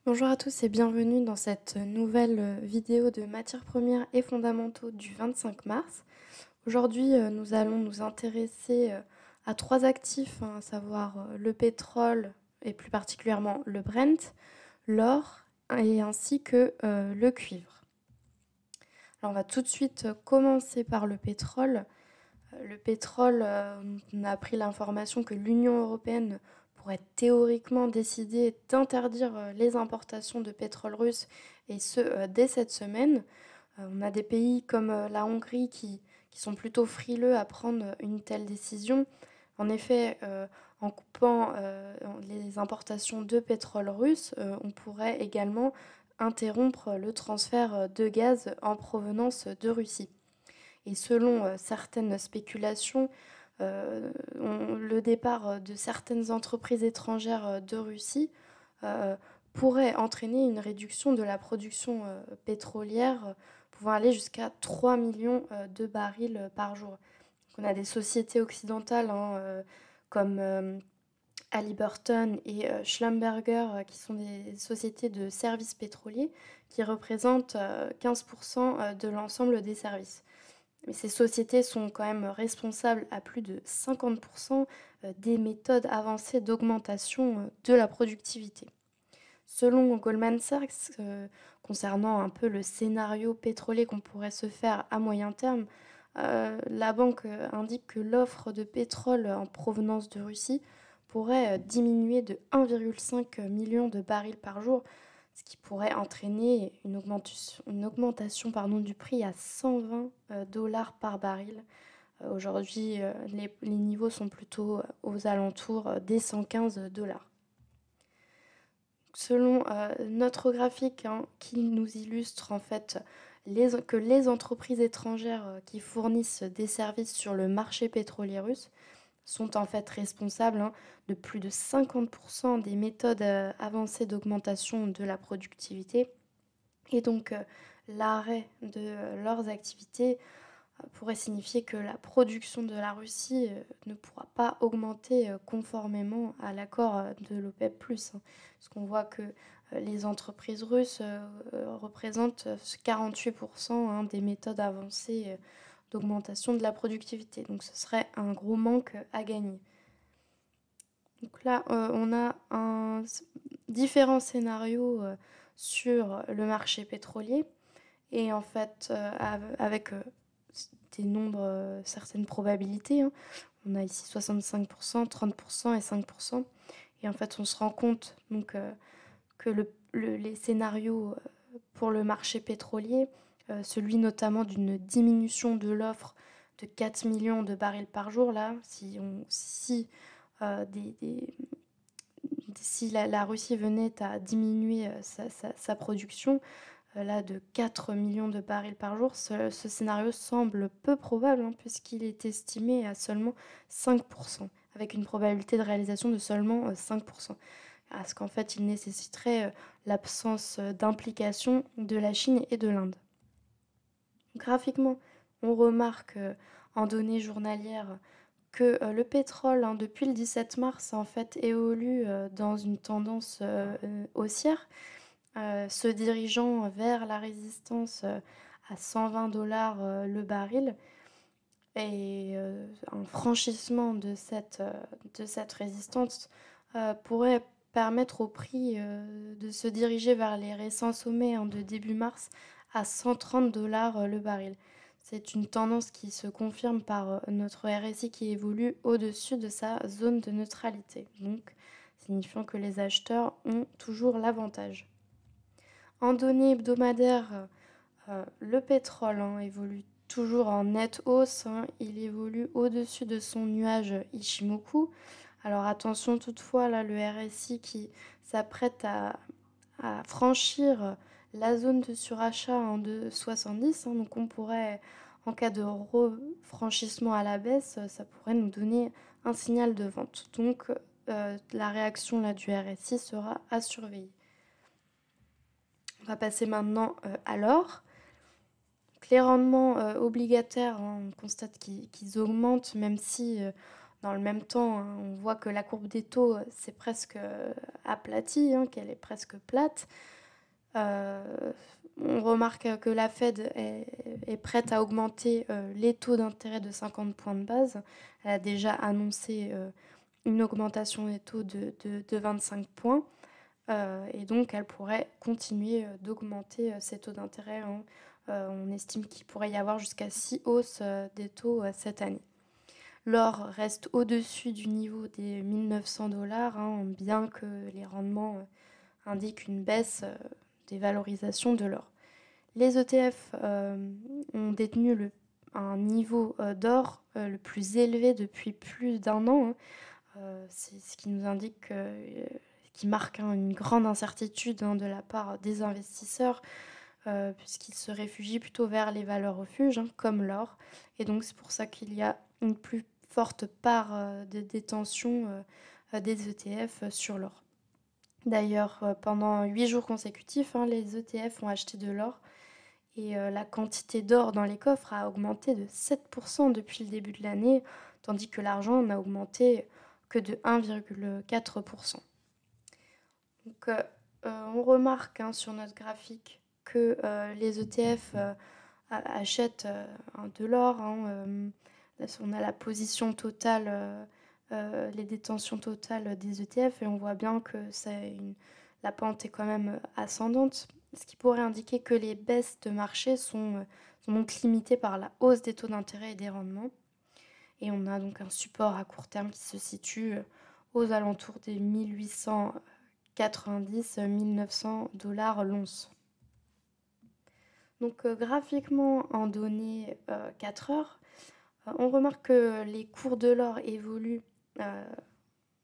Bonjour à tous et bienvenue dans cette nouvelle vidéo de matières premières et fondamentaux du 25 mars. Aujourd'hui, nous allons nous intéresser à trois actifs, à savoir le pétrole et plus particulièrement le Brent, l'or et ainsi que le cuivre. Alors on va tout de suite commencer par le pétrole. Le pétrole, on a appris l'information que l'Union européenne pourrait théoriquement décider d'interdire les importations de pétrole russe, et ce, dès cette semaine. On a des pays comme la Hongrie qui sont plutôt frileux à prendre une telle décision. En effet, en coupant les importations de pétrole russe, on pourrait également interrompre le transfert de gaz en provenance de Russie. Et selon certaines spéculations, le départ de certaines entreprises étrangères de Russie pourrait entraîner une réduction de la production pétrolière pouvant aller jusqu'à 3 millions de barils par jour. Donc on a des sociétés occidentales comme Halliburton et Schlumberger qui sont des sociétés de services pétroliers qui représentent 15% de l'ensemble des services. Mais ces sociétés sont quand même responsables à plus de 50% des méthodes avancées d'augmentation de la productivité. Selon Goldman Sachs, concernant un peu le scénario pétrolier qu'on pourrait se faire à moyen terme, la banque indique que l'offre de pétrole en provenance de Russie pourrait diminuer de 1,5 million de barils par jour, ce qui pourrait entraîner une augmentation du prix à 120 dollars par baril. Aujourd'hui, les niveaux sont plutôt aux alentours des 115 dollars. Selon notre graphique qui nous illustre en fait que les entreprises étrangères qui fournissent des services sur le marché pétrolier russe sont en fait responsables de plus de 50% des méthodes avancées d'augmentation de la productivité. Et donc l'arrêt de leurs activités pourrait signifier que la production de la Russie ne pourra pas augmenter conformément à l'accord de l'OPEP+. Parce qu'on voit que les entreprises russes représentent 48% des méthodes avancées d'augmentation de la productivité. Donc ce serait un gros manque à gagner. Donc là, on a différents scénarios sur le marché pétrolier. Et en fait, avec des nombres, certaines probabilités, on a ici 65%, 30% et 5%. Et en fait, on se rend compte donc, que les scénarios pour le marché pétrolier, celui notamment d'une diminution de l'offre de 4 millions de barils par jour, là, si la Russie venait à diminuer sa production là, de 4 millions de barils par jour, ce scénario semble peu probable puisqu'il est estimé à seulement 5%, avec une probabilité de réalisation de seulement 5%. Parce qu'en fait, il nécessiterait l'absence d'implication de la Chine et de l'Inde. Graphiquement, on remarque en données journalières que le pétrole, depuis le 17 mars, en fait, évolue dans une tendance haussière, se dirigeant vers la résistance à 120 dollars le baril. Et un franchissement de cette résistance pourrait permettre au prix de se diriger vers les récents sommets de début mars à 130 dollars le baril. C'est une tendance qui se confirme par notre RSI qui évolue au-dessus de sa zone de neutralité, donc signifiant que les acheteurs ont toujours l'avantage. En données hebdomadaires, le pétrole évolue toujours en nette hausse, il évolue au-dessus de son nuage Ichimoku. Alors attention toutefois, là, le RSI qui s'apprête à franchir la zone de surachat en 2,70, donc on pourrait, en cas de refranchissement à la baisse, ça pourrait nous donner un signal de vente. Donc la réaction là, du RSI sera à surveiller. On va passer maintenant à l'or. Donc les rendements, obligataires, hein, on constate qu'ils augmentent même si, dans le même temps, hein, on voit que la courbe des taux, s'est presque, aplatie, hein, qu'elle est presque plate. On remarque que la Fed est prête à augmenter, les taux d'intérêt de 50 points de base. Elle a déjà annoncé, une augmentation des taux de 25 points, et donc elle pourrait continuer, d'augmenter, ses taux d'intérêt, hein. On estime qu'il pourrait y avoir jusqu'à 6 hausses, des taux, cette année. L'or reste au-dessus du niveau des 1 900 $, hein, bien que les rendements, indiquent une baisse, des valorisations de l'or. Les ETF, ont détenu un niveau, d'or, le plus élevé depuis plus d'1 an, hein. C'est ce qui nous indique qui marque, hein, une grande incertitude, hein, de la part des investisseurs, puisqu'ils se réfugient plutôt vers les valeurs refuges, hein, comme l'or, et donc c'est pour ça qu'il y a une plus forte part, de détention, des ETF, sur l'or. D'ailleurs, pendant 8 jours consécutifs, hein, les ETF ont acheté de l'or et la quantité d'or dans les coffres a augmenté de 7 depuis le début de l'année, tandis que l'argent n'a augmenté que de 1,4. Donc, on remarque, hein, sur notre graphique que, les ETF, achètent, de l'or, hein, là, on a la position totale, les détentions totales des ETF et on voit bien que la pente est quand même ascendante, ce qui pourrait indiquer que les baisses de marché sont donc limitées par la hausse des taux d'intérêt et des rendements. Et on a donc un support à court terme qui se situe, aux alentours des 1890-1900 $ l'once. Donc, graphiquement en données 4 heures, on remarque que les cours de l'or évoluent, euh,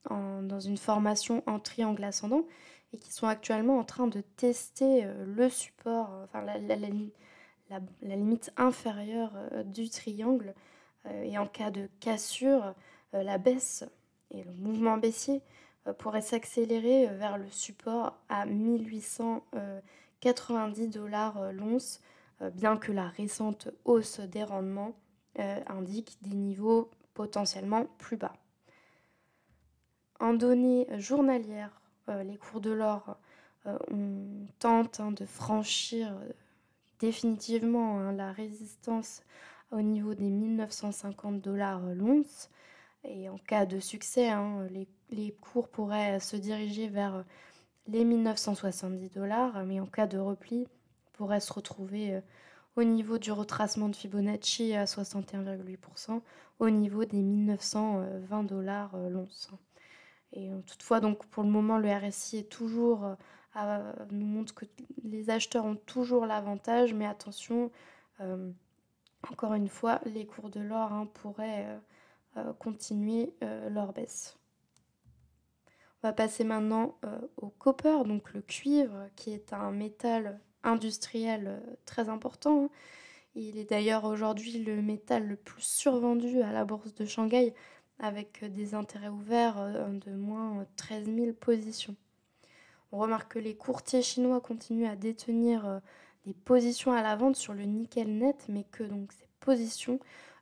dans une formation en triangle ascendant et qui sont actuellement en train de tester, le support, enfin la limite inférieure, du triangle, et en cas de cassure, la baisse et le mouvement baissier, pourrait s'accélérer, vers le support à 1890 $ l'once, bien que la récente hausse des rendements, indique des niveaux potentiellement plus bas. En données journalières, les cours de l'or, on tente, hein, de franchir, définitivement, hein, la résistance au niveau des 1 950 $ l'once et en cas de succès, hein, les cours pourraient se diriger vers, les 1 970 $, mais en cas de repli, pourraient se retrouver, au niveau du retracement de Fibonacci à 61,8 au niveau des 1 920 $ l'once. Et toutefois, donc pour le moment, le RSI est toujours, nous montre que les acheteurs ont toujours l'avantage, mais attention, encore une fois, les cours de l'or, hein, pourraient continuer leur baisse. On va passer maintenant au copper, donc le cuivre, qui est un métal industriel très important, hein. Il est d'ailleurs aujourd'hui le métal le plus survendu à la bourse de Shanghai, avec des intérêts ouverts de moins 13 000 positions. On remarque que les courtiers chinois continuent à détenir des positions à la vente sur le nickel net, mais que donc ces positions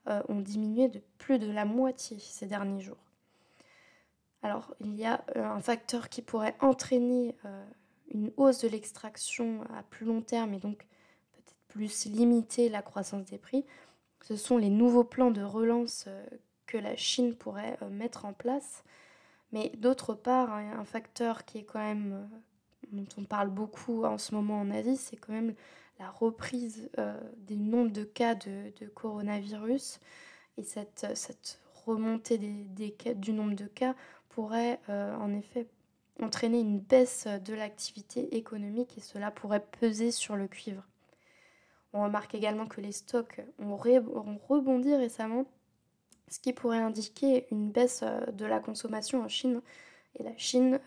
ont diminué de plus de la moitié ces derniers jours. Alors, il y a un facteur qui pourrait entraîner une hausse de l'extraction à plus long terme et donc peut-être plus limiter la croissance des prix. Ce sont les nouveaux plans de relance que la Chine pourrait mettre en place. Mais d'autre part, un facteur qui est quand même, dont on parle beaucoup en ce moment en Asie, c'est quand même la reprise des nombres de cas de coronavirus. Et cette remontée du nombre de cas pourrait en effet entraîner une baisse de l'activité économique et cela pourrait peser sur le cuivre. On remarque également que les stocks ont rebondi récemment, ce qui pourrait indiquer une baisse de la consommation en Chine. Et la Chine,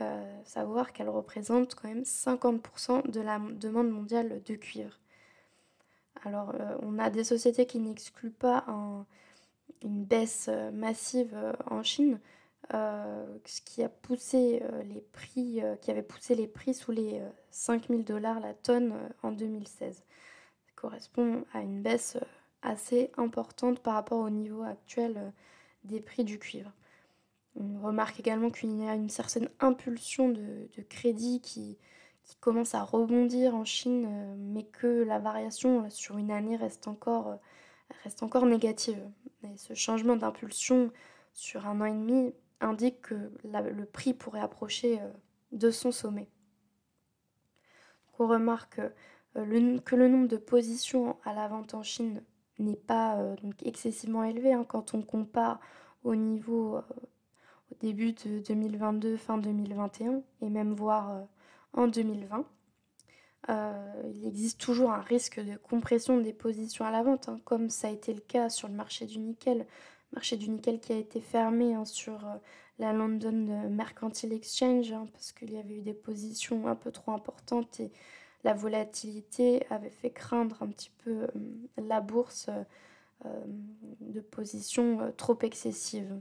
savoir qu'elle représente quand même 50% de la demande mondiale de cuivre. Alors, on a des sociétés qui n'excluent pas une baisse massive en Chine, ce qui a poussé les prix, qui avait poussé les prix sous les 5 000 $ la tonne en 2016. correspond à une baisse assez importante par rapport au niveau actuel des prix du cuivre. On remarque également qu'il y a une certaine impulsion de crédit qui commence à rebondir en Chine, mais que la variation sur une année reste encore négative. Et ce changement d'impulsion sur un an et demi indique que le prix pourrait approcher de son sommet. Donc on remarque que le nombre de positions à la vente en Chine n'est pas donc excessivement élevé quand on compare au niveau au début de 2022, fin 2021 et même voire en 2020. Il existe toujours un risque de compression des positions à la vente, comme ça a été le cas sur le marché du nickel qui a été fermé sur la London Mercantile Exchange, parce qu'il y avait eu des positions un peu trop importantes et la volatilité avait fait craindre un petit peu la bourse de positions trop excessives.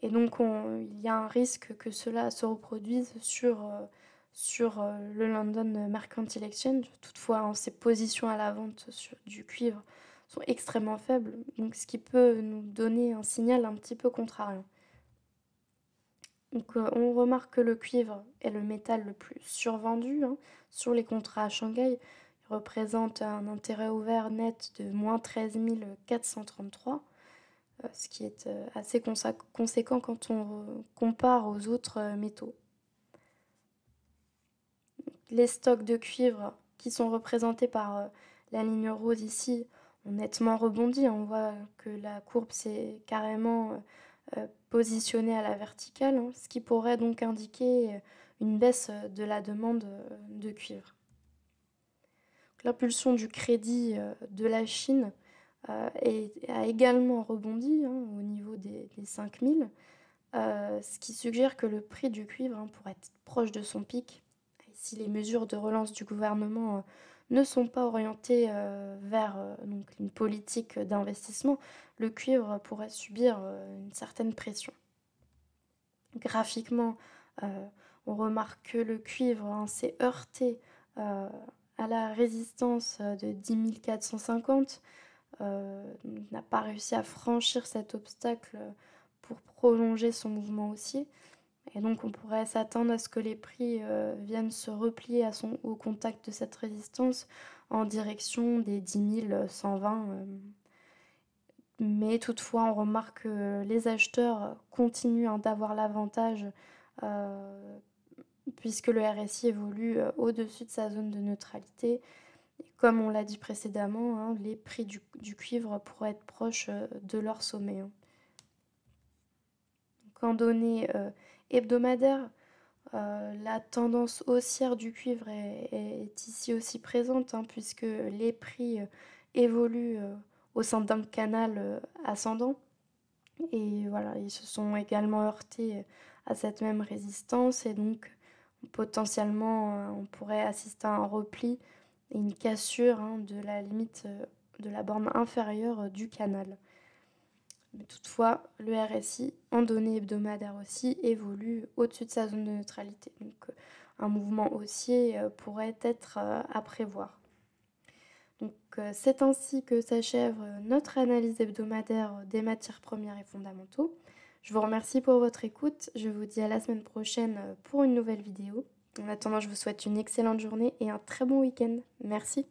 Et donc il y a un risque que cela se reproduise sur le London Mercantile Exchange. Toutefois, ces positions à la vente du cuivre sont extrêmement faibles, donc ce qui peut nous donner un signal un petit peu contrariant. Donc on remarque que le cuivre est le métal le plus survendu sur les contrats à Shanghai. Il représente un intérêt ouvert net de moins 13 433, ce qui est assez conséquent quand on compare aux autres métaux. Les stocks de cuivre qui sont représentés par la ligne rose ici ont nettement rebondi. On voit que la courbe s'est carrément positionnée à la verticale, ce qui pourrait donc indiquer une baisse de la demande de cuivre. L'impulsion du crédit de la Chine a également rebondi au niveau des 5000, ce qui suggère que le prix du cuivre pourrait être proche de son pic. Si les mesures de relance du gouvernement ne sont pas orientées vers donc une politique d'investissement, le cuivre pourrait subir une certaine pression. Graphiquement, on remarque que le cuivre s'est heurté à la résistance de 10 450, n'a pas réussi à franchir cet obstacle pour prolonger son mouvement haussier. Et donc on pourrait s'attendre à ce que les prix viennent se replier au contact de cette résistance en direction des 10 120. Mais toutefois, on remarque que les acheteurs continuent d'avoir l'avantage puisque le RSI évolue au-dessus de sa zone de neutralité. Et comme on l'a dit précédemment, les prix du cuivre pourraient être proches de leur sommet. Donc, en données hebdomadaires, la tendance haussière du cuivre est ici aussi présente, puisque les prix évoluent au sein d'un canal ascendant. Et voilà, ils se sont également heurtés à cette même résistance et donc potentiellement on pourrait assister à un repli et une cassure de la limite de la borne inférieure du canal. Mais toutefois, le RSI, en données hebdomadaires aussi, évolue au-dessus de sa zone de neutralité. Donc un mouvement haussier pourrait être à prévoir. Donc c'est ainsi que s'achève notre analyse hebdomadaire des matières premières et fondamentaux. Je vous remercie pour votre écoute. Je vous dis à la semaine prochaine pour une nouvelle vidéo. En attendant, je vous souhaite une excellente journée et un très bon week-end. Merci.